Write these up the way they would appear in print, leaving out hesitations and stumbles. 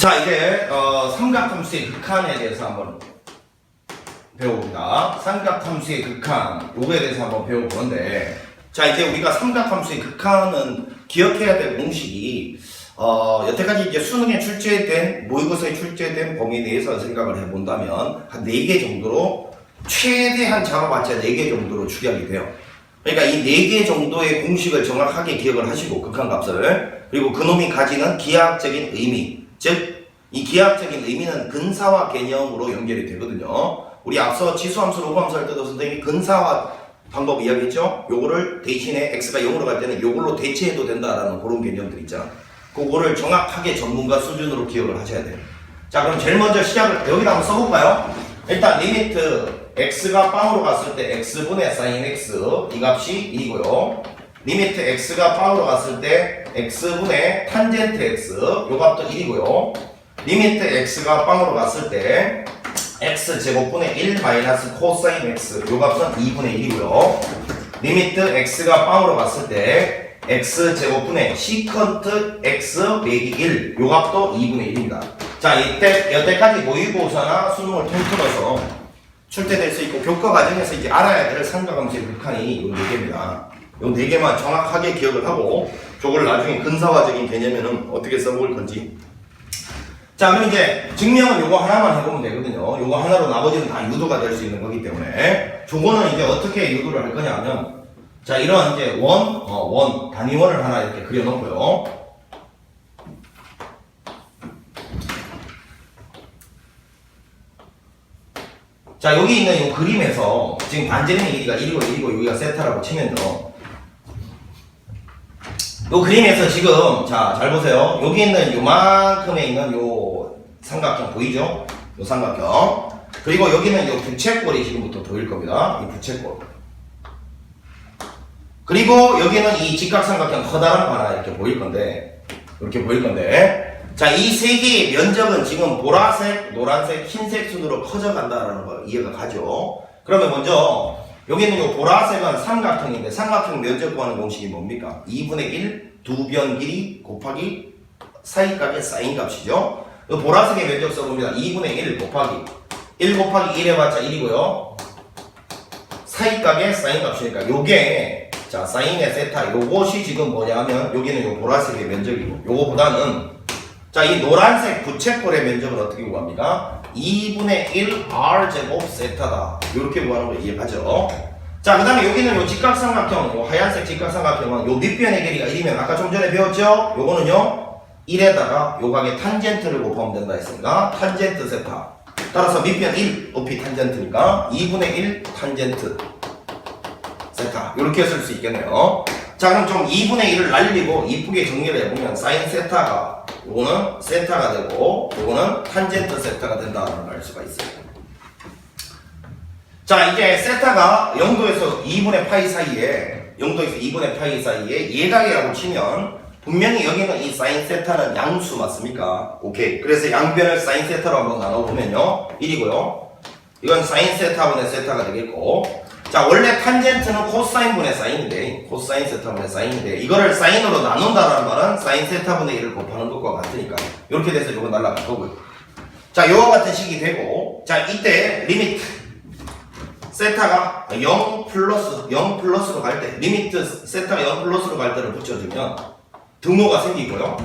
자, 이제 삼각함수의 극한에 대해서 한번 배워봅니다. 삼각함수의 극한, 요거에 대해서 한번 배워보는데, 자, 이제 우리가 삼각함수의 극한은 기억해야 될 공식이 여태까지 이제 수능에 출제된, 모의고사에 출제된 범위 내에서 생각을 해본다면 한 4개 정도로, 최대한 잡아봤자 4개 정도로 추격이 돼요. 그러니까 이 4개 정도의 공식을 정확하게 기억을 하시고, 극한값을, 그리고 그놈이 가지는 기하학적인 의미, 즉 이 기하학적인 의미는 근사화 개념으로 연결이 되거든요. 우리 앞서 지수함수, 로그함수 할 때도 선생님이 근사화 방법 이야기했죠? 요거를 대신에 x가 0으로 갈 때는 요걸로 대체해도 된다라는 그런 개념들 있잖아. 그거를 정확하게 전문가 수준으로 기억을 하셔야 돼요. 자, 그럼 제일 먼저 시작을 여기다 한번 써볼까요? 일단 리미트 x가 빵으로 갔을 때 x분의 sin x 이 값이 1이고요. 리미트 x가 빵으로 갔을 때 x분의 탄젠트 x 요 값도 1이고요. 리미트 x가 빵으로 갔을 때 x제곱분의 1 마이너스 코사인 x 요 값은 2분의 1이고요. 리미트 x가 빵으로 갔을 때 x제곱분의 시컨트 x 빼기 1 요 값도 2분의 1입니다. 자, 여태까지 모의고사나 수능을 통틀어서 출제될 수 있고 교과 과정에서 이제 알아야 될 삼각함수의 극한이 요 4개입니다. 요 4개만 정확하게 기억을 하고 저걸 나중에 근사화적인 개념에는 어떻게 써볼 건지. 자, 그럼 이제 증명은 요거 하나만 해보면 되거든요. 요거 하나로 나머지는 다 유도가 될 수 있는 거기 때문에 저거는 이제 어떻게 유도를 할 거냐 하면, 자, 이런 이제 단위원을 하나 이렇게 그려놓고요. 자, 여기 있는 요 그림에서 지금 반지름의 길이가 1이고 여기가 세타라고 치면요. 요 그림에서 지금, 자, 잘 보세요. 여기 있는 요만큼에 있는 요 삼각형 보이죠? 요 삼각형. 그리고 여기는 요 부채꼴이 지금부터 보일 겁니다. 이 부채꼴. 그리고 여기는 이 직각삼각형 커다란 거 하나 이렇게 보일 건데, 이렇게 보일 건데, 자, 이 세 개의 면적은 지금 보라색, 노란색, 흰색 순으로 커져간다라는 거 이해가 가죠? 그러면 먼저 여기는 요 보라색은 삼각형인데 삼각형 면적 구하는 공식이 뭡니까? 2분의 1 두 변 길이 곱하기 사이값의 사인 값이죠. 요 보라색의 면적 써봅니다. 2분의 1 곱하기 1 곱하기 1 해봤자 1이고요. 사이값의 사인 값이니까 요게, 자, 사인의 세타 요것이 지금 뭐냐면 여기는 요 보라색의 면적이고, 요거보다는, 자, 이 노란색 부채꼴의 면적은 어떻게 구합니까? 2분의 1 r제곱 세타다. 요렇게 구하는 거 이해가죠? 자, 그 다음에 여기는 요 직각삼각형, 요 하얀색 직각삼각형은 요 밑변의 길이가 1이면 아까 좀 전에 배웠죠? 요거는요 1에다가 요각의 탄젠트를 곱하면 된다 했으니까 탄젠트 세타. 따라서 밑변 1 높이 탄젠트니까 2분의 1 탄젠트 세타. 요렇게 쓸 수 있겠네요. 자, 그럼 좀 2분의 1을 날리고 이쁘게 정리를 해보면 사인 세타가, 요거는 세타가 되고 요거는 탄젠트 세타가 된다는 걸 알 수가 있어요. 자, 이제 세타가 0도에서 2분의 파이 사이에, 0도에서 2분의 파이 사이에 예각이라고 치면 분명히 여기는 이 사인 세타는 양수 맞습니까? 오케이. 그래서 양변을 사인 세타로 한번 나눠보면요 1이고요. 이건 사인 세타분의 세타가 되겠고, 자, 원래 탄젠트는 코사인분의 사인인데, 코사인 세타분의 사인인데, 이거를 사인으로 나눈다는 말은 사인 세타분의 1을 곱하는 것과 같으니까 이렇게 돼서 이거 날라갈 거고요. 자, 요와 같은 식이 되고, 자, 이때 리미트 세타가 0 플러스로 갈 때, 리미트 세타가 0 플러스로 갈 때를 붙여주면 등호가 생기고요.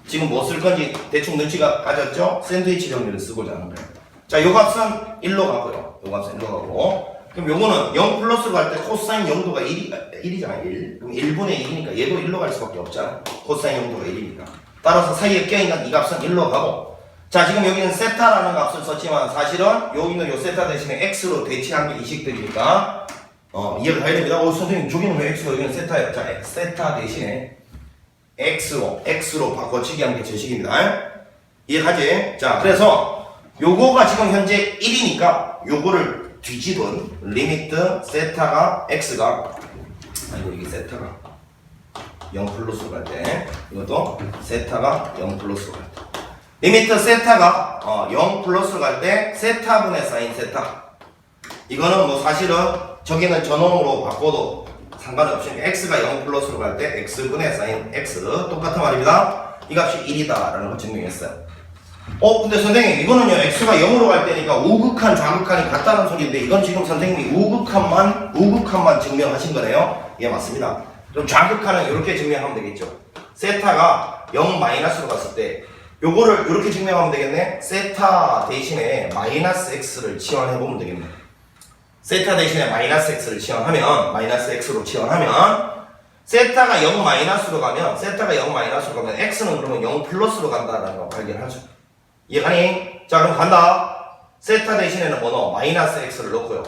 지금 뭐 쓸 건지 대충 눈치가 가졌죠? 샌드위치 정리를 쓰고자 하는 거예요. 자, 요 값은 1로 가고요. 요 값은 1로 가고, 그럼 요거는 0 플러스로 갈 때 코사인 0도가 1이잖아요. 1. 그럼 1분의 1이니까 얘도 1로 갈 수밖에 없잖아. 코사인 0도가 1이니까. 따라서 사이에 껴있는 이 값은 1로 가고, 자, 지금 여기는 세타라는 값을 썼지만 사실은 여기는 요 세타 대신에 x로 대체한 게 이 식들이니까 이해가 가야 됩니다. 선생님 저기는 왜 x고 여기는 세타예요? 자, 세타 대신에 x로 바꿔치기 한 게 제 식입니다. 이해가지? 자, 그래서 요거가 지금 현재 1이니까 요거를 뒤집은 리미트 세타가 x가, 아이고 이게 세타가 0 플러스로 갈 때, 이것도 세타가 0 플러스로 갈 때, 리미트 세타가 0 플러스로 갈 때 세타분의 사인 세타. 이거는 뭐 사실은 저기는 전원으로 바꿔도 상관없이 x가 0 플러스로 갈 때 x분의 사인 x 똑같은 말입니다. 이 값이 1이다 라는 걸 증명했어요. 근데 선생님 이거는요 x가 0으로 갈 때니까 우극한 좌극한이 같다는 소리인데 이건 지금 선생님이 우극한만 증명하신 거네요. 예, 맞습니다. 그럼 좌극한은 이렇게 증명하면 되겠죠. 세타가 0 마이너스로 갔을 때 요거를 이렇게 증명하면 되겠네. 세타 대신에 마이너스 x를 치환해 보면 되겠네. 세타 대신에 마이너스 x를 치환하면 마이너스 x로 치환하면 세타가 0 마이너스로 가면 x는 그러면 0 플러스로 간다라는 거 발견하죠. 이해가니? 자, 그럼 간다. 세타 대신에는 뭐 넣어? 마이너스 x를 넣고요.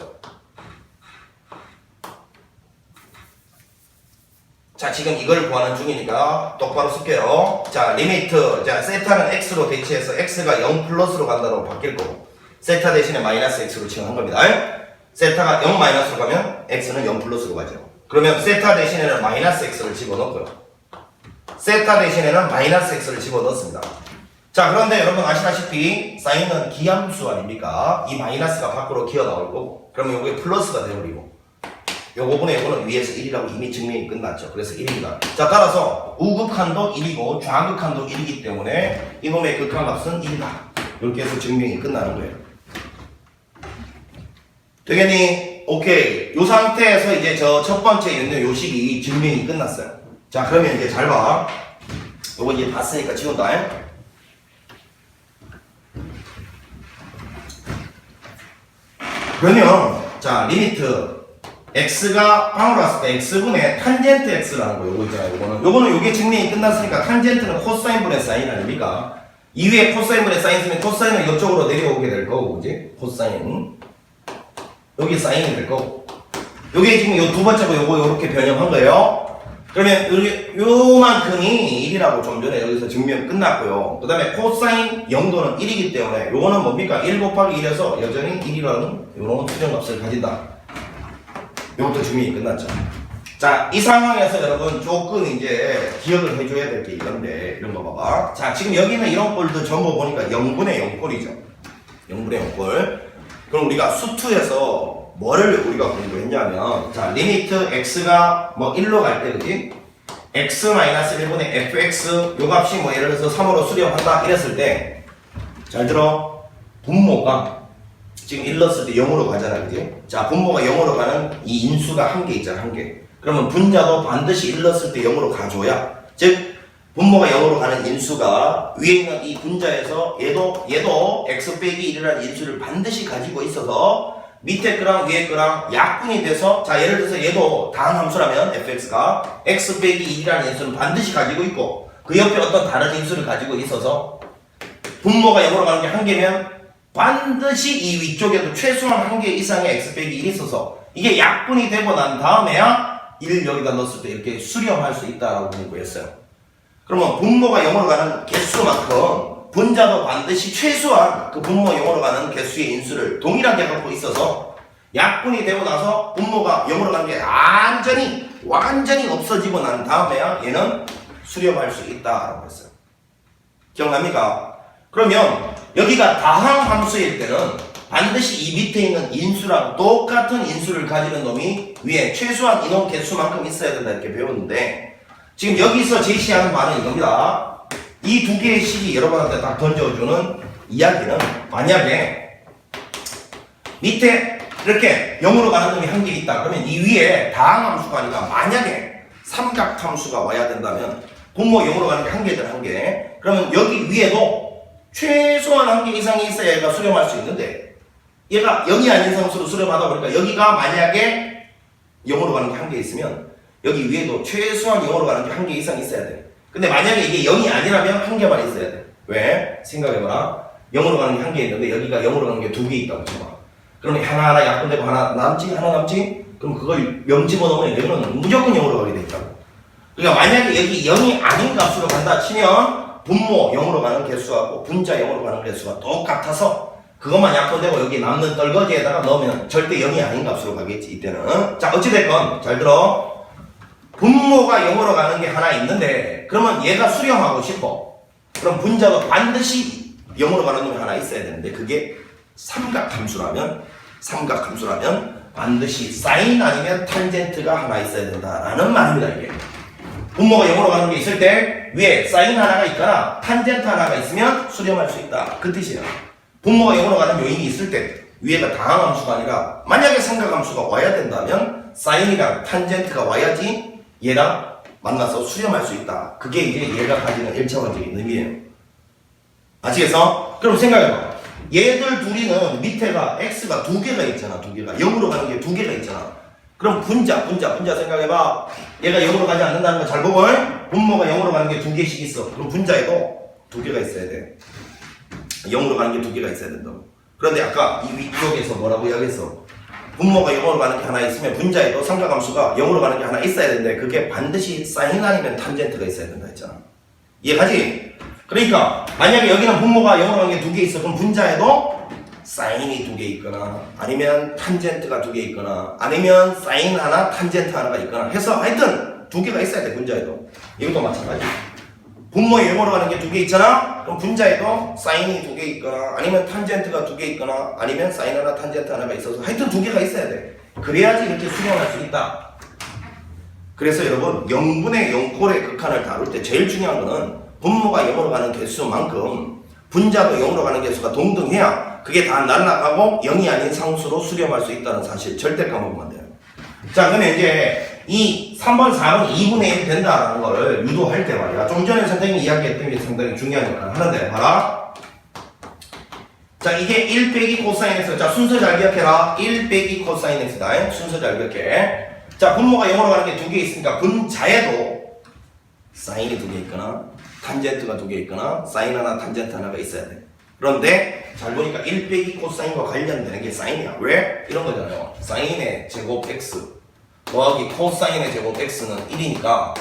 자, 지금 이걸 구하는 중이니까 똑바로 쓸게요. 자, 리미트. 자, 세타는 x로 대체해서 x가 0 플러스로 간다고 바뀔 거고 세타 대신에 마이너스 x로 치환한 겁니다. 세타가 0 마이너스로 가면 x는 0 플러스로 가죠. 그러면 세타 대신에는 마이너스 x를 집어넣고요. 세타 대신에는 마이너스 x를 집어넣습니다. 자, 그런데 여러분 아시다시피 사인은 기함수 아닙니까? 이 마이너스가 밖으로 기어 나올 거고 그러면 요게 플러스가 되어버리고 요거분에 요거는 위에서 1이라고 이미 증명이 끝났죠. 그래서 1입니다. 자, 따라서 우극한도 1이고 좌극한도 1이기 때문에 이놈의 극한값은 1이다. 이렇게 해서 증명이 끝나는 거예요. 되겠니? 오케이. 요 상태에서 이제 저 첫 번째 있는 요식이 증명이 끝났어요. 자, 그러면 이제 잘 봐. 요거 이제 봤으니까 지운다. 그러면 자, 리미트 x가 방으로 왔을 때 x분의 탄젠트 x라는 거 요거 있잖아요. 요거는 요게 증명이 끝났으니까 탄젠트는 코사인분의 사인 아닙니까? 이 위에 코사인분의 사인 쓰면 코사인은 이쪽으로 내려오게 될 거고, 그지? 코사인 여기 사인이 될 거고 요게 지금 요 두 번째고 요거 요렇게 변형한 거예요. 그러면 요만큼이 1이라고 좀 전에 여기서 증명 끝났고요. 그 다음에 코사인 0도는 1이기 때문에 요거는 뭡니까? 1 곱하기 1에서 여전히 1이라는 요런 수정값을 가진다. 요것도 증명이 끝났죠. 자, 이 상황에서 여러분 조금 이제 기억을 해줘야 될 게 이건데 이런 거 봐봐. 자, 지금 여기는 이런 꼴도 전부 보니까 0분의 0꼴이죠. 0분의 0꼴. 그럼 우리가 수투에서 뭐를 우리가 공부했냐면, 자, 리미트 x가 뭐 1로 갈 때, 그지? x-1분의 fx, 요 값이 뭐 예를 들어서 3으로 수렴한다, 이랬을 때, 잘 들어. 분모가 지금 1 넣었을 때 0으로 가잖아, 그지? 자, 분모가 0으로 가는 이 인수가 한 개 있잖아, 한 개. 그러면 분자도 반드시 1 넣었을 때 0으로 가줘야, 즉, 분모가 0으로 가는 인수가 위에 있는 이 분자에서 얘도 x 빼기 1이라는 인수를 반드시 가지고 있어서 밑에 거랑 위에 거랑 약분이 돼서, 자, 예를 들어서 얘도 다항 함수라면 fx가 x 빼기 2라는 인수는 반드시 가지고 있고 그 옆에 어떤 다른 인수를 가지고 있어서 분모가 0으로 가는 게 한 개면 반드시 이 위쪽에도 최소한 한 개 이상의 x 빼기 1이 있어서 이게 약분이 되고 난 다음에야 1 여기다 넣었을 때 이렇게 수렴할 수 있다라고 공부했어요. 그러면 분모가 0으로 가는 개수만큼 분자도 반드시 최소한 그 분모 0으로 가는 개수의 인수를 동일하게 갖고 있어서 약분이 되고 나서 분모가 0으로 가는 게 완전히 없어지고 난 다음에야 얘는 수렴할 수 있다라고 했어요. 기억납니까? 그러면 여기가 다항 함수일 때는 반드시 이 밑에 있는 인수랑 똑같은 인수를 가지는 놈이 위에 최소한 이놈 개수만큼 있어야 된다 이렇게 배웠는데, 지금 여기서 제시하는 바는 이겁니다. 이 두 개의 식이 여러분한테 딱 던져주는 이야기는, 만약에 밑에 이렇게 0으로 가는 놈이 한 개 있다. 그러면 이 위에 다항 함수가 아니라 만약에 삼각 함수가 와야 된다면 분모 0으로 가는 게 한 개잖아, 한 개. 그러면 여기 위에도 최소한 한 개 이상이 있어야 얘가 수렴할 수 있는데, 얘가 0이 아닌 상수로 수렴하다 보니까 여기가 만약에 0으로 가는 게 한 개 있으면 여기 위에도 최소한 0으로 가는 게 한 개 이상 있어야 돼. 근데 만약에 이게 0이 아니라면 한 개만 있어야 돼. 왜? 생각해봐라. 0으로 가는 게 한 개 있는데 여기가 0으로 가는 게 두 개 있다고 쳐봐. 그러면 하나하나 약분되고 하나 남지? 하나 남지? 그럼 그걸 0 집어넣으면 여기는 무조건 0으로 가게 돼 있다고. 그러니까 만약에 여기 0이 아닌 값으로 간다 치면 분모 0으로 가는 개수하고 분자 0으로 가는 개수가 똑같아서 그것만 약분되고 여기 남는 떨거지에다가 넣으면 절대 0이 아닌 값으로 가겠지, 이때는. 자, 어찌됐건 잘 들어. 분모가 0으로 가는 게 하나 있는데 그러면 얘가 수렴하고 싶어. 그럼 분자가 반드시 0으로 가는 놈이 하나 있어야 되는데 그게 삼각함수라면 반드시 사인 아니면 탄젠트가 하나 있어야 된다라는 말입니다. 이게 분모가 0으로 가는 게 있을 때 위에 사인 하나가 있거나 탄젠트 하나가 있으면 수렴할 수 있다. 그 뜻이에요. 분모가 0으로 가는 요인이 있을 때 위에가 다항함수가 아니라 만약에 삼각함수가 와야 된다면 사인이랑 탄젠트가 와야지 얘랑 만나서 수렴할 수 있다. 그게 이제 얘가 가지는 1차원적인 의미예요. 아시겠어? 그럼 생각해봐. 얘들 둘이는 밑에가 x가 두 개가 있잖아. 두 개가 0으로 가는 게 두 개가 있잖아. 그럼 분자 생각해봐. 얘가 0으로 가지 않는다는 거 잘 보고 분모가 0으로 가는 게 두 개씩 있어. 그럼 분자에도 두 개가 있어야 돼. 0으로 가는 게 두 개가 있어야 된다고. 그런데 아까 이 위쪽에서 뭐라고 이야기했어? 분모가 0으로 가는 게 하나 있으면 분자에도 삼각함수가 0으로 가는 게 하나 있어야 되는데 그게 반드시 사인 아니면 탄젠트가 있어야 된다 했잖아. 이해가지? 그러니까 만약에 여기는 분모가 0으로 가는 게 두 개 있어. 그럼 분자에도 사인이 두 개 있거나 아니면 탄젠트가 두 개 있거나 아니면 사인 하나 탄젠트 하나가 있거나 해서 하여튼 두 개가 있어야 돼. 분자에도. 이것도 마찬가지. 분모에 0으로 가는 게 두 개 있잖아. 그럼 분자에도 사인이 두 개 있거나 아니면 탄젠트가 두 개 있거나 아니면 사인 하나 탄젠트 하나가 있어서 하여튼 두 개가 있어야 돼. 그래야지 이렇게 수렴할 수 있다. 그래서 여러분 0분의 0꼴의 극한을 다룰 때 제일 중요한 거는 분모가 0으로 가는 개수만큼 분자도 0으로 가는 개수가 동등해야 그게 다 날아가고 0이 아닌 상수로 수렴할 수 있다는 사실 절대 까먹으면 안 돼요. 자, 그러면 이제 이 3번, 4번 2분의 1 된다라는 거를 유도할 때 말이야. 좀 전에 선생님이 이야기했던 게 상당히 중요하니까 하는데 봐라. 자, 이게 1 빼기 코사인 x. 자, 순서 잘 기억해라. 1 빼기 코사인 x다. 순서 잘 기억해. 자, 분모가 0으로 가는 게 두 개 있으니까 분자에도 사인이 두 개 있거나 탄젠트가 두 개 있거나 사인 하나 탄젠트 하나가 있어야 돼. 그런데 잘 보니까 1 빼기 코사인과 관련되는 게 사인이야. 왜? 이런 거잖아요. 사인의 제곱 x 더하기 코사인의 제곱 x는 1이니까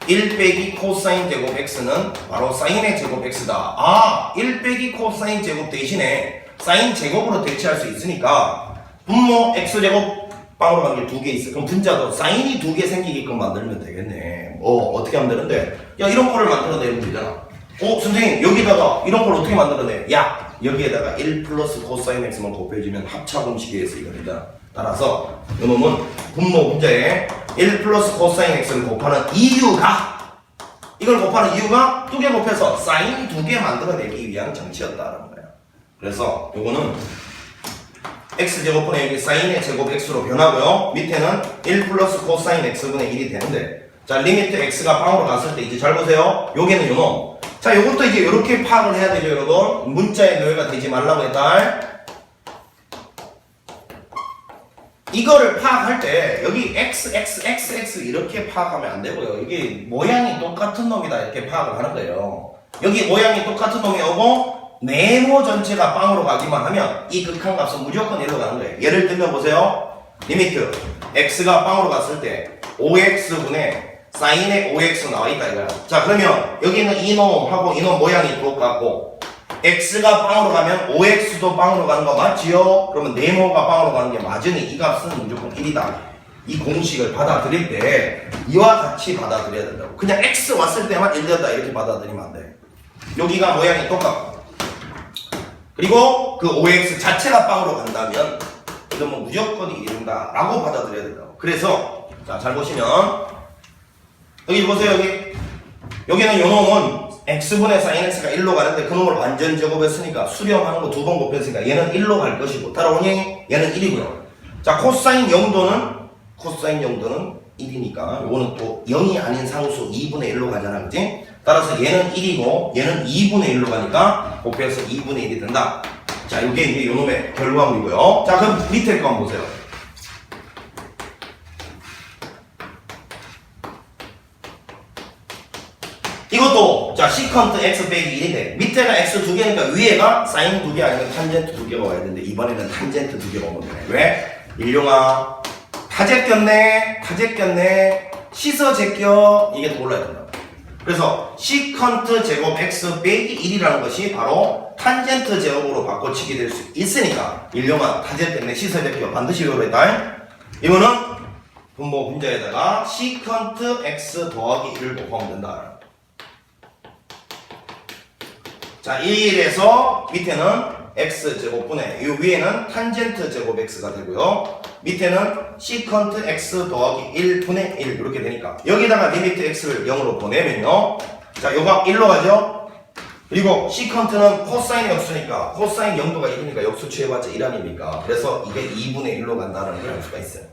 1 빼기 코사인 제곱 x는 바로 사인의 제곱 x다. 아, 1 빼기 코사인 제곱 대신에 사인 제곱으로 대체할 수 있으니까 분모 x제곱 빵으로 가는 게 두 개 있어. 그럼 분자도 사인이 두 개 생기게끔 만들면 되겠네. 어떻게 하면 되는데? 야, 이런 거를 만들어내면 되잖아. 선생님, 여기다가 이런 걸 어떻게 만들어내? 야, 여기에다가 1 플러스 코사인 x만 곱해주면 합차 공식에 의해서 이거 되잖아. 따라서 이놈은 분모 분자에 1 플러스 코사인 x를 곱하는 이유가 이걸 곱하는 이유가 두 개 곱해서 사인 두 개 만들어내기 위한 정치였다라는 거야. 그래서 요거는 x제곱분의 여기 사인의 제곱 x로 변하고요. 밑에는 1 플러스 코사인 x분의 1이 되는데 자, 리미트 x가 빵으로 갔을 때 이제 잘 보세요. 여기는 요놈. 자, 요것도 이제 이렇게 파악을 해야 되죠, 여러분. 문자의 노예가 되지 말라고 했다. 이거를 파악할 때 여기 x 이렇게 파악하면 안 되고요. 이게 모양이 똑같은 놈이다 이렇게 파악을 하는 거예요. 여기 모양이 똑같은 놈이 오고 네모 전체가 빵으로 가기만 하면 이 극한값은 무조건 1로 가는 거예요. 예를 들면 보세요. 리미트 x가 빵으로 갔을 때 5x분의 사인의 5x 나와있다 이거야. 자, 그러면 여기는 이놈하고 이놈 모양이 똑같고 x가 빵으로 가면 5x도 빵으로 가는 거 맞지요? 그러면 네모가 빵으로 가는 게 맞으니 이 값은 무조건 1이다. 이 공식을 받아들일 때 이와 같이 받아들여야 된다고. 그냥 x 왔을 때만 1된다 이렇게 받아들이면 안 돼. 여기가 모양이 똑같고 그리고 그 5x 자체가 빵으로 간다면 이러면 무조건 1이다 라고 받아들여야 된다고. 그래서 자, 잘 보시면 여기 보세요. 여기는 요놈은 x분의 sin x가 1로 가는데 그놈을 완전 제곱했으니까 수렴하는 거 두 번 곱했으니까 얘는 1로 갈 것이고 따라오니 얘는 1이고요. 자, 코사인 0도는 1이니까 요거는 또 0이 아닌 상수 2분의 1로 가잖아. 그치? 따라서 얘는 1이고 얘는 2분의 1로 가니까 곱해서 2분의 1이 된다. 자, 요게 이제 요놈의 결과물이고요. 자, 그럼 밑에 거 한번 보세요. 이것도 자, 시컨트 x 빼기 1인데 밑에가 x 두 개니까 위에가 사인 두 개 아니면 탄젠트 두 개가 와야 되는데 이번에는 탄젠트 두 개가 오면 되네. 왜? 일용아 타제 꼈네 시서 제껴 이게 더 올라야 된다. 그래서 시컨트 제곱 x 빼기 1이라는 것이 바로 탄젠트 제곱으로 바꿔치기 될 수 있으니까 일용아 타제 때문에 시서 제껴 반드시 외워야 이거는 분모 분자에다가 시컨트 x 더하기 1을 곱하면 된다. 자, 1에서 밑에는 x제곱분의 이 위에는 탄젠트 제곱 x가 되고요. 밑에는 시컨트 x 더하기 1분의 1 이렇게 되니까 여기다가 리미트 x를 0으로 보내면요. 자, 요각 1로 가죠? 그리고 시컨트는 코사인이 없으니까 코사인 0도가 1이니까 역수 취해봤자 1 아닙니까? 그래서 이게 2분의 1로 간다는 걸 알 수가 있어요.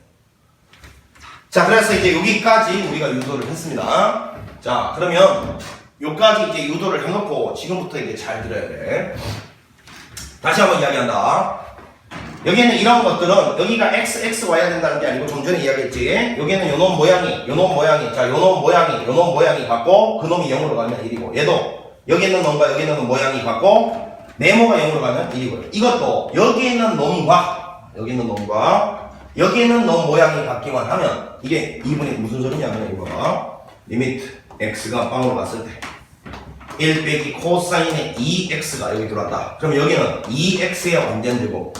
자, 그래서 이제 여기까지 우리가 유도를 했습니다. 자, 그러면 요까지 이제 유도를 해놓고 지금부터 이제 잘 들어야 돼. 다시 한번 이야기한다. 여기에는 이런 것들은 여기가 x 와야 된다는 게 아니고 좀 전에 이야기했지. 여기에는 요놈 모양이 자, 요놈 모양이 같고 그놈이 0으로 가면 1이고 얘도 여기 있는 놈과 여기 있는 놈 모양이 같고 네모가 0으로 가면 1이고요. 이것도 여기 있는 놈과 여기 있는 놈 모양이 같기만 하면 이게 2분의 무슨 소리냐면 이거 리미트 x가 빵으로 갔을 때 1 빼기 코사인의 2x가 여기 들어왔다. 그럼 여기는 2x의 완전제곱.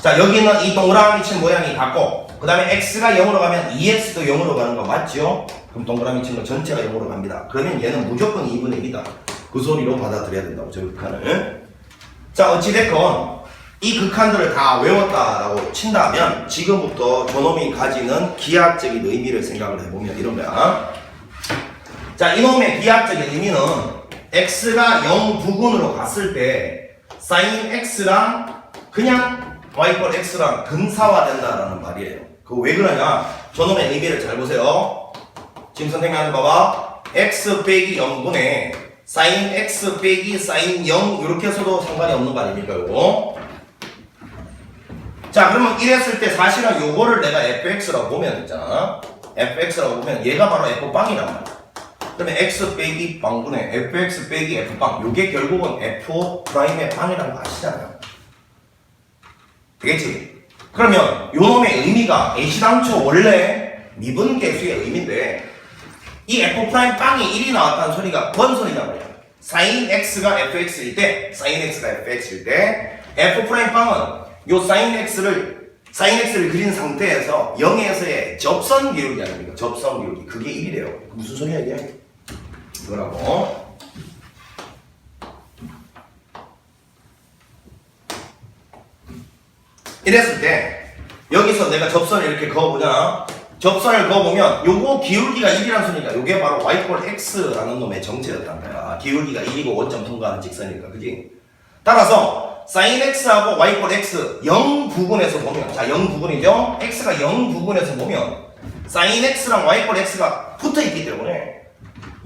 자, 여기는 이 동그라미 친 모양이 같고 그 다음에 x가 0으로 가면 2x도 0으로 가는 거 맞죠? 그럼 동그라미 친 거 전체가 0으로 갑니다. 그러면 얘는 무조건 2분의 1이다. 그 소리로 받아들여야 된다고, 저 극한을. 자, 어찌됐건 이 극한들을 다 외웠다라고 친다면 지금부터 저놈이 가지는 기하학적인 의미를 생각을 해보면 이런 거야. 자, 이놈의 기하학적인 의미는 x가 0 부근으로 갔을 때 sin x랑 그냥 y = x랑 근사화된다라는 말이에요. 그거 왜 그러냐? 저놈의 의미를 잘 보세요. 지금 선생님 한번 봐봐. x 빼기 0분의 sin x 빼기 sin 0 이렇게 해서도 상관이 없는 거 아닙니까? 이거. 자, 그러면 이랬을 때 사실은 요거를 내가 fx라고 보면 있잖아. fx라고 보면 얘가 바로 f빵이란 말이야. 그러면 x 빼기 빵분의 fx 빼기 f빵 요게 결국은 f'의 빵이라는 거 아시잖아요. 되겠지? 그러면 요놈의 의미가 애시당초 원래 미분계수의 의미인데 이 f'빵이 1이 나왔다는 소리가 뭔 소리냐 말이야. sin x가 fx일 때 f'빵은 요 sin x를 그린 상태에서 0에서의 접선 기울기 아닙니까? 접선 기울기. 그게 1이래요. 무슨 소리야 이게? 이거라고. 이랬을 때 여기서 내가 접선을 이렇게 그어보잖아. 접선을 그어보면 요거 기울기가 1이라는 소리니까 요게 바로 y = x라는 놈의 정체였단 거야. 기울기가 1이고 원점 통과하는 직선이니까. 그지? 따라서 sin x하고 y = x 0 부분에서 보면, 자, 0 부분이죠? x가 0 부분에서 보면 sin x랑 y = x가 붙어있기 때문에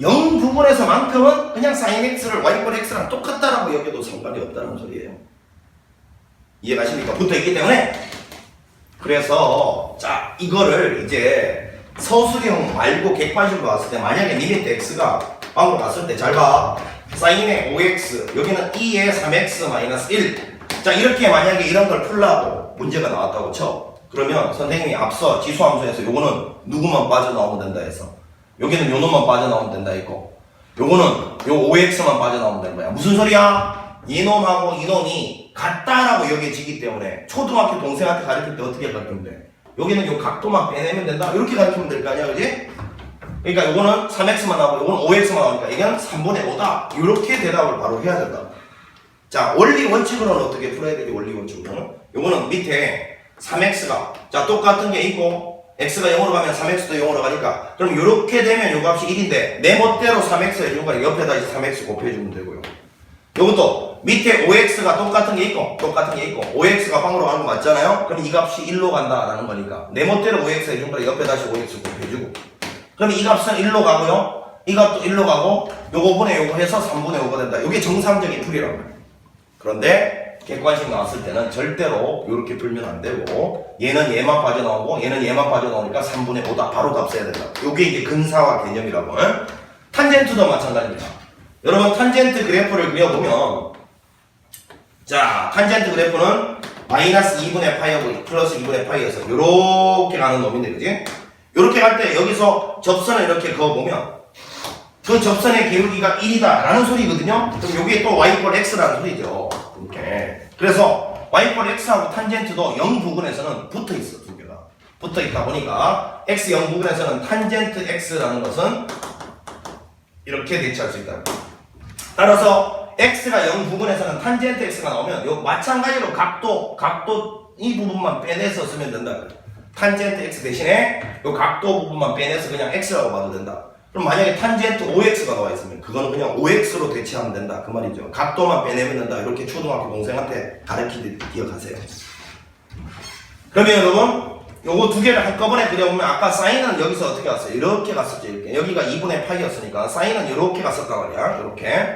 0 부분에서만큼은 그냥 sin x를 y = x랑 똑같다라고 여겨도 상관이 없다는 소리예요. 이해가십니까? 붙어있기 때문에. 그래서 자, 이거를 이제 서술형 말고 객관식으로 봤을 때 만약에 리미트 x가 방으로 갔을 때 잘 봐. 사인의 5x 여기는 2의 3x 1. 자, 이렇게 만약에 이런 걸 풀라고 문제가 나왔다고 쳐. 그러면 선생님이 앞서 지수함수에서 요거는 누구만 빠져나오면 된다 해서 여기는 요 놈만 빠져나오면 된다 했고 요거는 요 5x만 빠져나오면 된다. 무슨 소리야? 이놈하고 이놈이 같다라고 여겨지기 때문에 초등학교 동생한테 가르칠 때 어떻게 가르치면 돼? 여기는 요 각도만 빼내면 된다. 이렇게 가르치면 될 거 아니야, 그지? 그러니까 요거는 3x만 나오고 요거는 5x만 나오니까 이건 3분의 5다. 이렇게 대답을 바로 해야 된다. 자, 원리 원칙으로는 어떻게 풀어야 되지? 원리 원칙으로는 요거는 밑에 3x가 자 똑같은 게 있고 x가 0으로 가면 3x도 0으로 가니까 그럼 요렇게 되면 요 값이 1인데 내 멋대로 3x 해주니까 옆에다 이제 3x 곱해주면 되고요. 요것도 밑에 5x가 똑같은 게 있고 5x가 방으로 가는 거 맞잖아요? 그럼 이 값이 1로 간다라는 거니까 내 멋대로 5x 해준 거를 옆에 다시 5x 곱해주고 그럼 이 값은 1로 가고요 이 값도 1로 가고 요거 분의 요거 해서 3분의 5가 된다. 요게 정상적인 풀이라고 해요. 그런데 객관식 나왔을 때는 절대로 이렇게 풀면 안 되고 얘는 얘만 빠져나오고 얘는 얘만 빠져나오니까 3분의 5다. 바로 답 써야 된다. 요게 이제 근사화 개념이라고. 탄젠트도 마찬가지입니다. 여러분 탄젠트 그래프를 그려보면 자 탄젠트 그래프는 마이너스 2분의 파이하고 플러스 2분의 파이에서 요렇게 가는 놈인데 그지? 요렇게 갈 때 여기서 접선을 이렇게 그어보면 그 접선의 기울기가 1이다 라는 소리거든요. 그럼 요게 또 y = x라는 소리죠. 이렇게. 그래서 y = x하고 탄젠트도 0 부근에서는 붙어있어. 두 개가 붙어있다 보니까 x 0 부근에서는 탄젠트 x라는 것은 이렇게 대체할 수 있다. 따라서 x가 0 부분에서는 탄젠트 x가 나오면 요 마찬가지로 각도 이 부분만 빼내서 쓰면 된다. 탄젠트 x 대신에 요 각도 부분만 빼내서 그냥 x라고 봐도 된다. 그럼 만약에 탄젠트 OX가 나와 있으면 그거는 그냥 OX로 대체하면 된다 그 말이죠. 각도만 빼내면 된다. 이렇게 초등학교 동생한테 가르치듯 기억하세요. 그러면 여러분 요거 두 개를 한꺼번에 그려보면 아까 사인은 여기서 어떻게 갔어요? 이렇게 갔었죠. 이렇게. 여기가 2분의 파이였으니까 사인은 이렇게 갔었단 말이야. 이렇게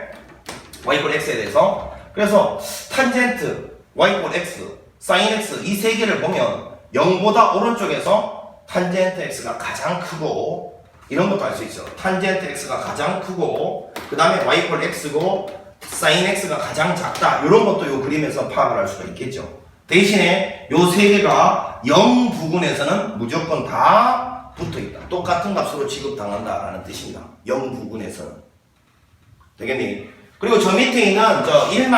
y = x에 대해서. 그래서 탄젠트 y = x, 사인 x 이 세 개를 보면 0보다 오른쪽에서 탄젠트 x가 가장 크고 이런 것도 알 수 있어. 탄젠트 x가 가장 크고 그 다음에 y = x고 사인 x가 가장 작다. 이런 것도 요 그림에서 파악을 할 수가 있겠죠. 대신에 요 세 개가 0 부근에서는 무조건 다 붙어있다. 똑같은 값으로 취급당한다라는 뜻입니다. 0 부근에서는. 되겠니? 그리고 저 밑에 있는 저 1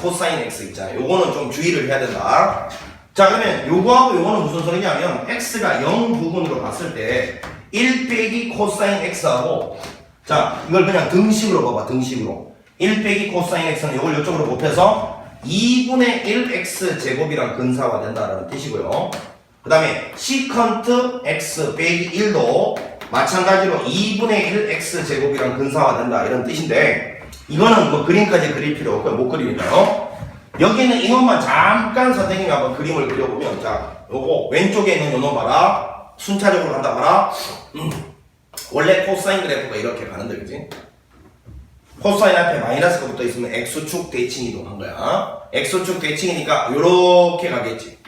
코사인 x 있잖아요. 요거는 좀 주의를 해야 된다. 자, 그러면 요거하고 요거는 무슨 소리냐면 x가 0 부근으로 봤을 때 1 빼기 코사인 x하고 자, 이걸 그냥 등식으로 봐봐. 등식으로. 1 빼기 코사인 x는 요걸 요쪽으로 곱해서 2분의 1x 제곱이랑 근사화 된다라는 뜻이고요. 그 다음에 시컨트 x 빼기 1도 마찬가지로 2분의 1x 제곱이랑 근사화 된다 이런 뜻인데 이거는 뭐 그림까지 그릴 필요 없고요. 못 그리니까요. 여기는 이것만 잠깐 선생님이 한번 그림을 그려보면 자 요거 왼쪽에 있는 요놈 봐라. 순차적으로 간다 봐라. 원래 코사인 그래프가 이렇게 가는데 그지? 코사인 앞에 마이너스가 붙어 있으면 x축 대칭 이동한 거야. x축 대칭이니까 요렇게 가겠지.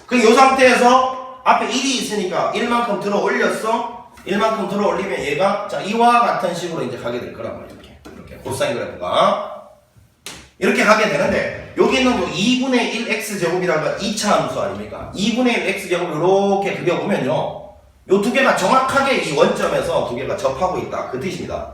그 요 상태에서 앞에 1이 있으니까 1만큼 들어 올렸어. 1만큼 들어 올리면 얘가 자 이와 같은 식으로 이제 가게 될 거란 말이야. 이렇게 코사인 그래프가 이렇게 가게 되는데 여기 있는 뭐 2분의 1 x제곱이라는 건 2차 함수 아닙니까? 2분의 1 x제곱 이렇게 그려보면요. 요 두 개가 정확하게 이 원점에서 두 개가 접하고 있다. 그 뜻입니다.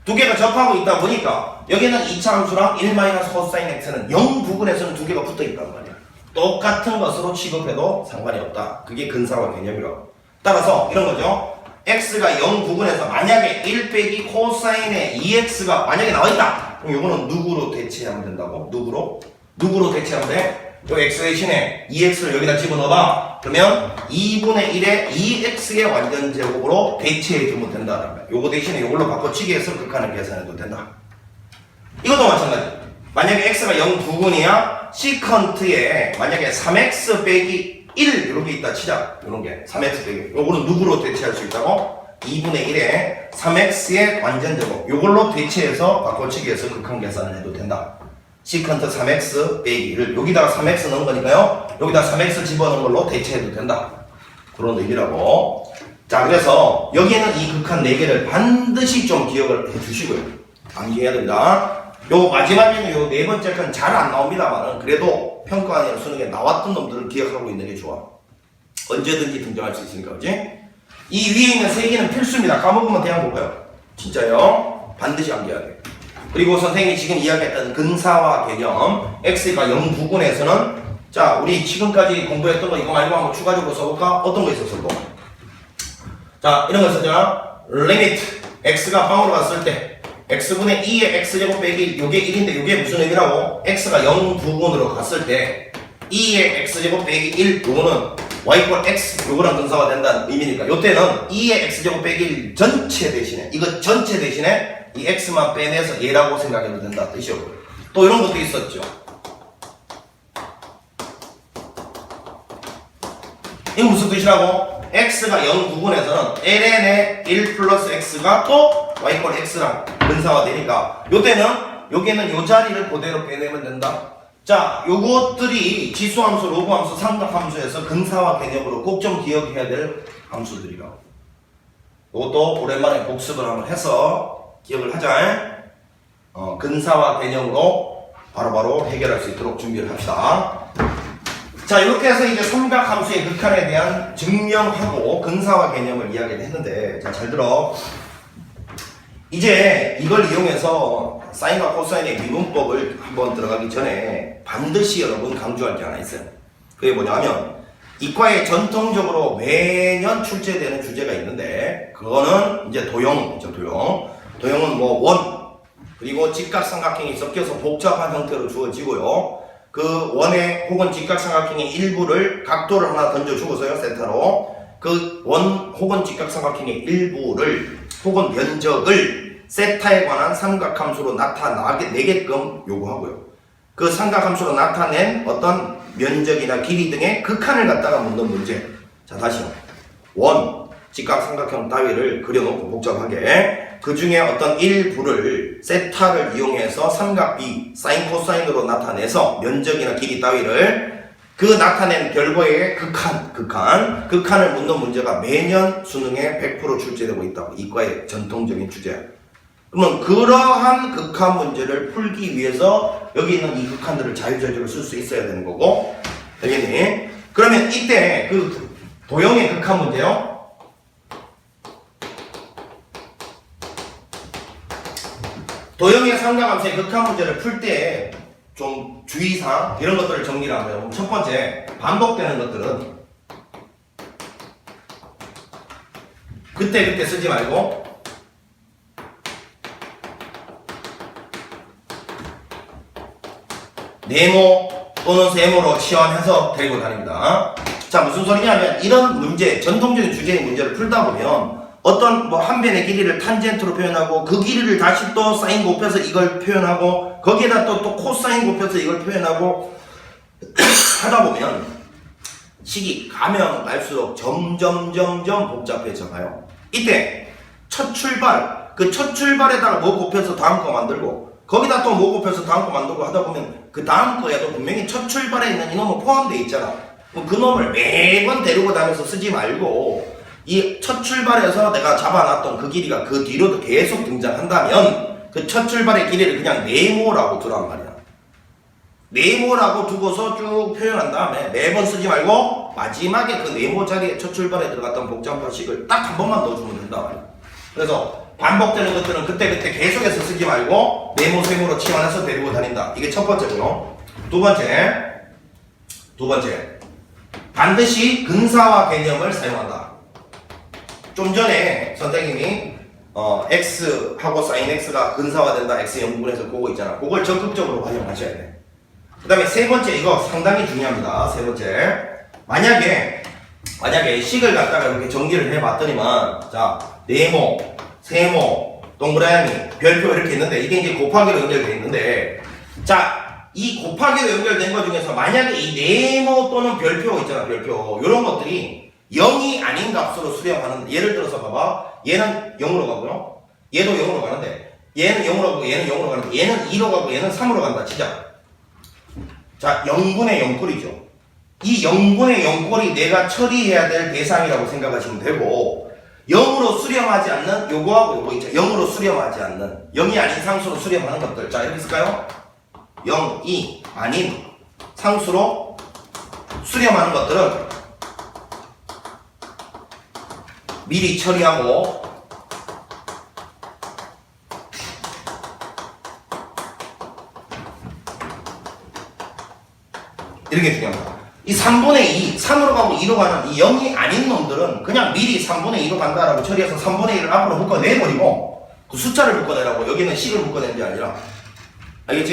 두 개가 접하고 있다 보니까 여기는 2차 함수랑 1 코사인 x는 0 부근에서는 두 개가 붙어 있단 말이야. 똑같은 것으로 취급해도 상관이 없다. 그게 근사화 개념이라고. 따라서 이런 거죠. x가 0 부근에서 만약에 1 빼기 코사인의 2x가 만약에 나와 있다. 그럼 이거는 누구로 대체하면 된다고? 누구로 대체하면 돼? 요 x 대신에 2x를 여기다 집어넣어봐. 그러면 2분의 1의 2x의 완전 제곱으로 대체해주면 된다는 거야. 요거 대신에 요걸로 바꿔치기 해서 극한을 계산해도 된다. 이것도 마찬가지. 만약에 x가 0 부근이야 시컨트에 만약에 3x 빼기 1 이런 게 있다 치자. 요런 게 3x 빼기 요거는 누구로 대체할 수 있다고? 2분의 1에 3x의 완전 제곱 요걸로 대체해서 바꿔치기 해서 극한 계산을 해도 된다. 시컨트 3x 빼기 1을 여기다가 3x 넣은 거니까요. 여기다 3x 집어넣은 걸로 대체해도 된다. 그런 의미라고. 자, 그래서 여기에는 이 극한 4개를 반드시 좀 기억을 해 주시고요. 암기해야 됩니다. 요 마지막에는 요 네 번째 건 잘 안 나옵니다만은 그래도 평가원이나 수능에 나왔던 놈들을 기억하고 있는 게 좋아. 언제든지 등장할 수 있으니까, 그지? 이 위에 있는 3개는 필수입니다. 까먹으면 대학 못 가요. 진짜요. 반드시 암기해야 돼. 그리고 선생님이 지금 이야기했던 근사화 개념 x가 0 부근에서는 자 우리 지금까지 공부했던 거 이거 말고 한번 추가적으로 써볼까? 어떤 거 있었어 또? 자 이런 거 썼잖아. 리미트 x가 빵으로 갔을 때 x분의 2의 x제곱 빼기 요게 1인데 요게 무슨 의미라고? x가 0 부근으로 갔을 때 2의 x제곱 빼기 1 요거는 y = x 요거랑 근사화 된다는 의미니까 요때는 2의 x제곱 빼기 1 전체 대신에 이거 전체 대신에 이 x만 빼내서 얘라고 생각해도 된다 뜻이었고요. 또 이런 것도 있었죠. 이거 무슨 뜻이라고? x가 0 부근에서는 ln의 1 플러스 x가 또 y = x랑 근사화 되니까 요때는 여기에는 요 자리를 그대로 빼내면 된다. 자, 요것들이 지수함수, 로그함수, 삼각함수에서 근사화 개념으로 꼭 좀 기억해야 될 함수들이라고. 요것도 오랜만에 복습을 한번 해서 기억을 하자. 근사화 개념으로 바로바로 해결할 수 있도록 준비를 합시다. 자, 이렇게 해서 이제 삼각함수의 극한에 대한 증명하고 근사화 개념을 이야기를 했는데, 자, 잘 들어. 이제 이걸 이용해서 사인과 코사인의 미분법을 한번 들어가기 전에 반드시 여러분 강조할 게 하나 있어요. 그게 뭐냐면, 이과에 전통적으로 매년 출제되는 주제가 있는데, 그거는 이제 도형이죠, 도형. 도형은 뭐 원, 그리고 직각삼각형이 섞여서 복잡한 형태로 주어지고요. 그 원의 혹은 직각삼각형의 일부를 각도를 하나 던져주고서요, 세타로. 그 원 혹은 직각삼각형의 일부를 혹은 면적을 세타에 관한 삼각함수로 나타내게끔 요구하고요. 그 삼각함수로 나타낸 어떤 면적이나 길이 등의 극한을 갖다가 묻는 문제. 자, 다시요. 원, 직각삼각형 따위를 그려놓고 복잡하게 그 중에 어떤 일부를 세타를 이용해서 삼각 B, 사인 코사인으로 나타내서 면적이나 길이 따위를 그 나타낸 결과의 극한을 묻는 문제가 매년 수능에 100% 출제되고 있다고. 이과의 전통적인 주제야. 그러면 그러한 극한 문제를 풀기 위해서 여기 있는 이 극한들을 자유자재로 쓸 수 있어야 되는 거고, 되겠니? 그러면 이때 그 도형의 극한 문제요. 도형의 삼각함수의 극한 문제를 풀 때 좀 주의사항 이런 것들을 정리를 하면, 첫 번째, 반복되는 것들은 그때 쓰지 말고 네모 또는 세모로 치환해서 데리고 다닙니다. 자, 무슨 소리냐면 이런 문제, 전통적인 주제의 문제를 풀다 보면 어떤 한 변의 길이를 탄젠트로 표현하고 그 길이를 다시 또 사인 곱해서 이걸 표현하고 거기에다 또 코사인 곱해서 이걸 표현하고 하다 보면 식이 가면 갈수록 점점 복잡해져 가요. 이때 첫 출발에다가 뭐 곱해서 다음 거 만들고 거기다 또 뭐 곱해서 다음 거 만들고 하다 보면 그 다음 거에도 분명히 첫 출발에 있는 이놈은 포함되어 있잖아. 그 놈을 매번 데리고 다니면서 쓰지 말고 이 첫 출발에서 내가 잡아놨던 그 길이가 그 뒤로도 계속 등장한다면 그 첫 출발의 길이를 그냥 네모라고 두란 말이야. 네모라고 두고서 쭉 표현한 다음에 매번 쓰지 말고 마지막에 그 네모 자리에 첫 출발에 들어갔던 복잡한식을 딱 한 번만 넣어주면 된단 말이야. 그래서 반복되는 것들은 그때 계속해서 쓰지 말고 네모 세모로 치환해서 데리고 다닌다. 이게 첫 번째고요. 두 번째, 반드시 근사화 개념을 사용한다. 좀 전에 선생님이 x하고 sin x가 근사화된다, x 0분해서 그거 있잖아. 그걸 적극적으로 활용하셔야 돼. 그 다음에 세 번째, 이거 상당히 중요합니다. 세 번째, 만약에 식을 갖다가 이렇게 정리를 해봤더니만, 자, 네모, 세모, 동그라미, 별표 이렇게 있는데 이게 이제 곱하기로 연결되어 있는데, 자, 이 곱하기로 연결된 것 중에서 만약에 이 네모 또는 별표 있잖아, 별표. 이런 것들이 0이 아닌 값으로 수렴하는, 예를 들어서 봐봐. 얘는 0으로 가고요. 얘도 0으로 가는데, 얘는 0으로 가고 얘는 0으로 가는데, 얘는 2로 가고 얘는 3으로 간다, 진짜. 자, 0분의 0꼴이죠. 이 0분의 0꼴이 내가 처리해야 될 대상이라고 생각하시면 되고, 0으로 수렴하지 않는 요거하고 요거 있죠. 0으로 수렴하지 않는, 0이 아닌 상수로 수렴하는 것들. 자, 이렇게 쓸까요? 0이 아닌 상수로 수렴하는 것들은 미리 처리하고, 이런 게 중요합니다. 이 3분의 2, 3으로 가고 2로 가는 이 0이 아닌 놈들은 그냥 미리 3분의 2로 간다라고 처리해서 3분의 1을 앞으로 묶어내버리고 그 숫자를 묶어내라고. 여기는 식을 묶어내는 게 아니라. 알겠지?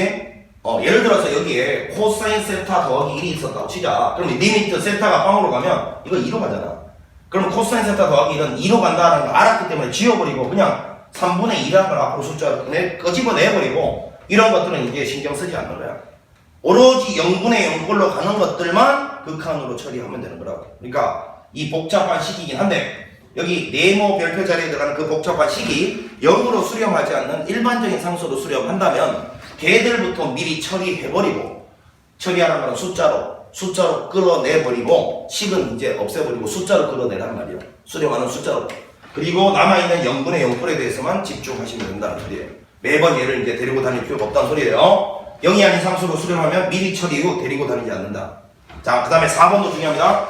예를 들어서 여기에 코사인 세타 더하기 1이 있었다고 치자. 그럼 리미트 세타가 0으로 가면 이거 2로 가잖아. 그러면 코사인 세타 더하기 1은 2로 간다는 걸 알았기 때문에 지워버리고 그냥 3분의 2라는 걸 앞으로 숫자를 끄집어내버리고, 이런 것들은 이제 신경 쓰지 않는 거야. 오로지 0분의 0꼴로 가는 것들만 극한으로 처리하면 되는 거라고. 그러니까 이 복잡한 식이긴 한데, 여기 네모 별표 자리에 들어가는 그 복잡한 식이 0으로 수렴하지 않는 일반적인 상수로 수렴한다면 걔들부터 미리 처리해버리고, 처리하라는 건 숫자로 끌어내버리고, 식은 이제 없애버리고 숫자로 끌어내란 말이에요. 수렴하는 숫자로. 그리고 남아있는 0분의 0꼴에 대해서만 집중하시면 된다는 소리예요. 매번 얘를 이제 데리고 다닐 필요가 없다는 소리예요. 0이 아닌 상수로 수렴하면 미리 처리 후 데리고 다니지 않는다. 자, 그 다음에 4번도 중요합니다.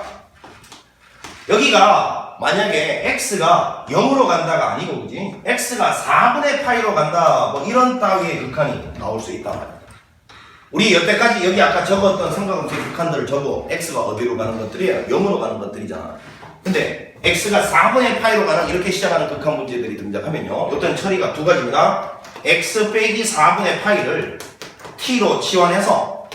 여기가 만약에 x가 0으로 간다가 아니고, 그지? x가 4분의 파이로 간다, 뭐 이런 따위의 극한이 나올 수 있단 말이야. 우리 여태까지 여기 아까 적었던 삼각함수의 극한들을 적어. x가 어디로 가는 것들이야? 0으로 가는 것들이잖아. 근데 x가 4분의 파이로 가는 이렇게 시작하는 극한 문제들이 등장하면요, 이때는 처리가 두 가지입니다. x 빼기 4분의 파이를 t로 치환해서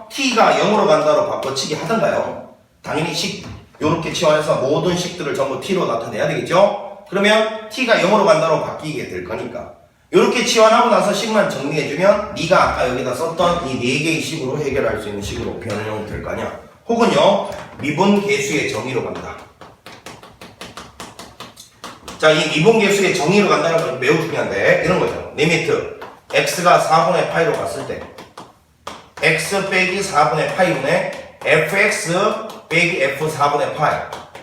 t가 0으로 간다로 바꿔치기 하던가요. 당연히 식 요렇게 치환해서 모든 식들을 전부 t로 나타내야 되겠죠. 그러면 t가 0으로 간다로 바뀌게 될 거니까 이렇게 치환하고 나서 식만 정리해주면 네가 아까 여기다 썼던 이 4개의 식으로 해결할 수 있는 식으로 변형 될 거 아니야. 혹은요 미분계수의 정의로 간다. 자, 이 미분계수의 정의로 간다는 건 매우 중요한데 이런 거죠. 리미트 x가 4분의 파이로 갔을 때 x 빼기 4분의 파이분의 fx 빼기 f 4분의 파이.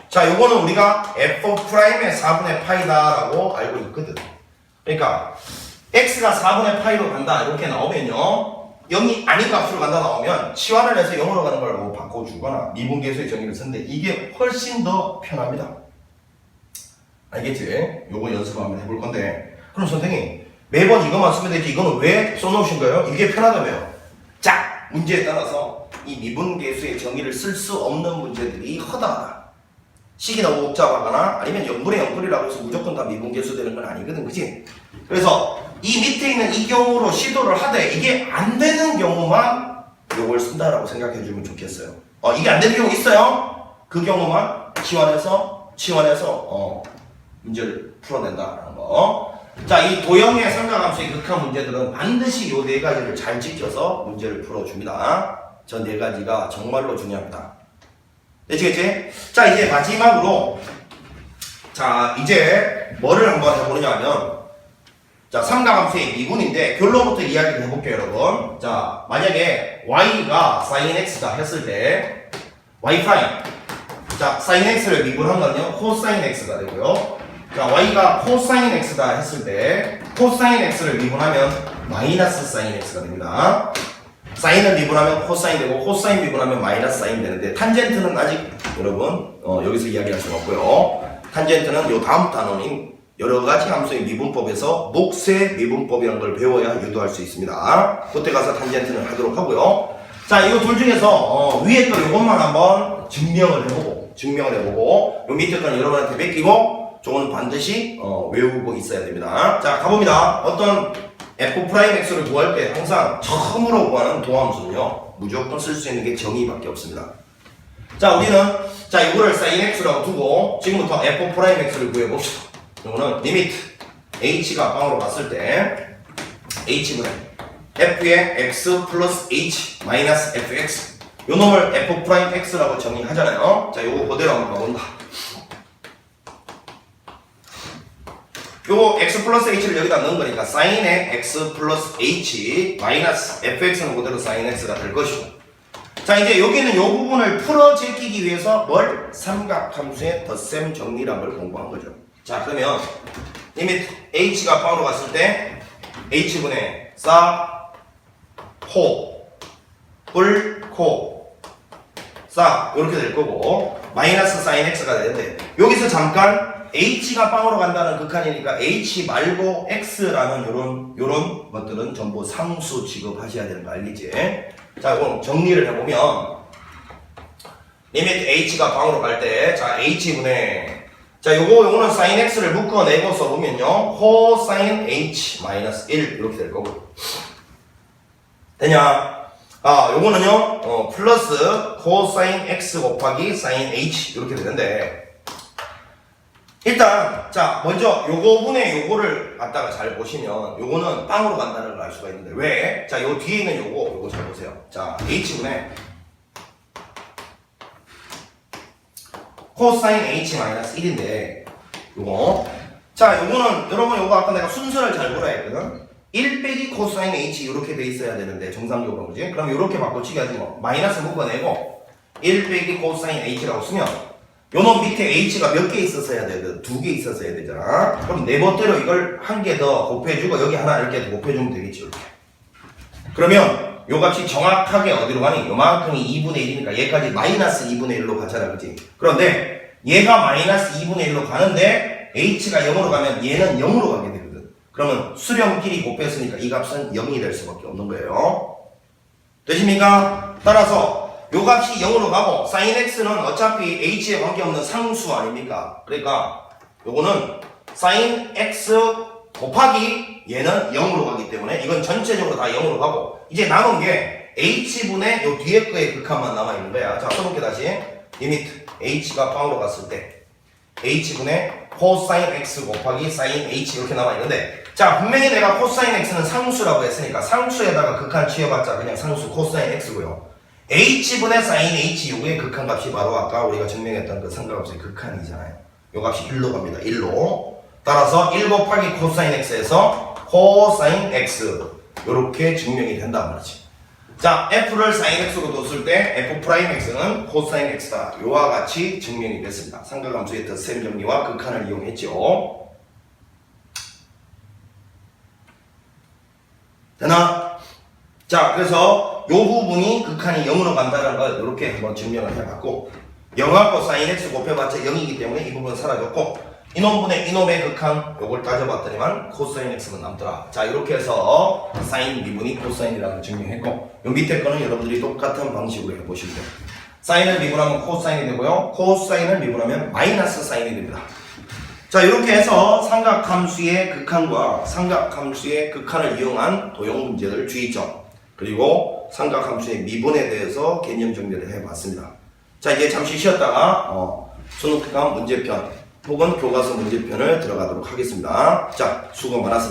자, 요거는 우리가 f'의 4분의 파이다라고 알고 있거든. 그러니까 x가 4분의 파이로 간다 이렇게 나오면요 0이 아닌 값으로 간다 나오면 치환을 해서 0으로 가는 걸 바꿔주거나 미분계수의 정의를 쓰는데 이게 훨씬 더 편합니다. 알겠지? 요거 연습 한번 해볼 건데 그럼 선생님 매번 이것만 쓰면 되지 이거는 왜 써놓으신 거예요? 이게 편하다며요. 자, 문제에 따라서 이 미분계수의 정의를 쓸 수 없는 문제들이 허다하다. 식이 너무 복잡하거나 아니면 0분의 0분이라고 해서 무조건 다 미분계수 되는 건 아니거든, 그치? 그래서 이 밑에 있는 이 경우로 시도를 하되 이게 안 되는 경우만 요걸 쓴다라고 생각해 주면 좋겠어요. 이게 안 되는 경우 있어요? 그 경우만 치환해서 문제를 풀어낸다라는 거. 자, 이 도형의 삼각함수의 극한 문제들은 반드시 요 4가지를 잘 지켜서 문제를 풀어줍니다. 저 4가지가 정말로 중요합니다. 되시겠지? 자, 이제 마지막으로 자, 이제 뭐를 한번 해보느냐 하면 자, 삼각함수의 미분인데 결론부터 이야기를 해볼게요, 여러분. 자, 만약에 y가 sin x다 했을 때 y 프라임 자, sin x를 미분한 거는요 cosine x가 되고요. 자, y가 cosine x다 했을 때 cosine x를 미분하면 마이너스 sin x가 됩니다. 사인을 미분하면 코사인 되고 코사인 미분하면 마이너스 사인 되는데 탄젠트는 아직 여러분 여기서 이야기할 수는 없고요. 탄젠트는 요 다음 단원인 여러가지 함수의 미분법에서 목세 미분법이라는 걸 배워야 유도할 수 있습니다. 그때 가서 탄젠트는 하도록 하고요. 자, 이거 둘 중에서 위에 거 요것만 한번 증명을 해보고 요 밑에 거는 여러분한테 맡기고 저거는 반드시 외우고 있어야 됩니다. 자, 가봅니다. 어떤 f'x를 구할 때 항상 처음으로 구하는 도함수는요 무조건 쓸 수 있는 게 정의밖에 없습니다. 자, 우리는 자 이거를 sin x라고 두고 지금부터 f'x를 구해봅시다. 이거는 리미트 h가 빵으로 갔을 때 h분의 f의 x 플러스 h 마이너스 fx 요 놈을 f'x라고 정의하잖아요. 자, 요거 그대로 한번 가본다. 요 x 플러스 h를 여기다 넣은 거니까 sin의 x 플러스 h 마이너스 fx는 그대로 sin x가 될 것이고 자, 이제 여기는 요 부분을 풀어 제끼기 위해서 뭘? 삼각함수의 덧셈 정리란 걸 공부한 거죠. 자, 그러면 리미트 h가 빵으로 갔을 때 h분의 싸, 호, 뿔, 코, 싸 요렇게 될 거고 마이너스 sin x가 되는데 여기서 잠깐 h가 빵으로 간다는 극한이니까 h 말고 x라는 요런 것들은 전부 상수 취급하셔야 되는 거 알리지? 자, 그럼 정리를 해보면 리미트 h가 빵으로 갈 때 자 h분의 자 요거는 sin x를 묶어내고 써보면요 cosine h 마이너스 1 이렇게 될 거고 되냐? 요거는요 플러스 cosine x 곱하기 sin h 이렇게 되는데 일단 자 먼저 요거분의 요거를 갖다가 잘 보시면 요거는 빵으로 간다는 걸 알 수가 있는데 왜? 자, 요 뒤에 있는 요거 잘 보세요. 자, h분의 코사인 h 마이너스 1인데 요거 자 요거는 여러분 요거 아까 내가 순서를 잘 보라 했거든. 1 빼기 코사인 h 이렇게 돼 있어야 되는데 정상적으로 그지? 그럼 요렇게 바꿔치기 하지 뭐 마이너스 묶어내고 1 빼기 코사인 h라고 쓰면 요놈 밑에 h가 몇 개 있었어야 되거든. 2개 있었어야 되잖아. 그럼 네 번째로 이걸 한 개 더 곱해주고 여기 하나 이렇게 곱해주면 되겠지 이렇게. 그러면 요 값이 정확하게 어디로 가니? 요만큼이 2분의 1이니까 얘까지 마이너스 2분의 1로 가잖아 그치? 그런데 얘가 마이너스 2분의 1로 가는데 h가 0으로 가면 얘는 0으로 가게 되거든. 그러면 수렴끼리 곱했으니까 이 값은 0이 될 수밖에 없는 거예요. 되십니까? 따라서 요 값이 0으로 가고 sin x는 어차피 h에 관계없는 상수 아닙니까? 그러니까 요거는 sin x 곱하기 얘는 0으로 가기 때문에 이건 전체적으로 다 0으로 가고 이제 남은 게 h분의 요 뒤에 거의 극한만 남아있는 거야. 자, 써볼게 다시. 리미트 h가 빵으로 갔을 때 h분의 코사인 x 곱하기 사인 h 이렇게 남아있는데, 자 분명히 내가 코사인 x는 상수라고 했으니까 상수에다가 극한 취해봤자 그냥 상수 코사인 x고요. h분의 사인 h 요게 극한값이 바로 아까 우리가 증명했던 그 삼각함수의 극한이잖아요. 요 값이 1로 갑니다. 1로. 따라서 1 곱하기 코사인 x에서 코사인 x 요렇게 증명이 된다 말이지. 자, f를 사인 x로 뒀을 때 f 프라임 x는 코사인 x다. 요와 같이 증명이 됐습니다. 삼각함수의 덧셈 정리와 극한을 이용했죠. 되나? 자, 그래서 요 부분이 극한이 0으로 간다는 걸 이렇게 한번 증명을 해봤고, 0하고 사인 x 곱해봤자 0이기 때문에 이 부분은 사라졌고, 이놈분의 이놈의 극한 요걸 따져봤더니만 코사인 x만 남더라. 자, 이렇게 해서 사인 미분이 코사인이라는 걸 증명했고, 요 밑에 거는 여러분들이 똑같은 방식으로 해보시면 돼요. 사인을 미분하면 코사인이 되고요, 코사인을 미분하면 마이너스 사인이 됩니다. 자, 이렇게 해서 삼각함수의 극한과 삼각함수의 극한을 이용한 도형 문제들 주의점, 그리고 삼각함수의 미분에 대해서 개념 정리를 해봤습니다. 자, 이제 잠시 쉬었다가 수능특강 문제편 혹은 교과서 문제편을 들어가도록 하겠습니다. 자, 수고 많았습니다.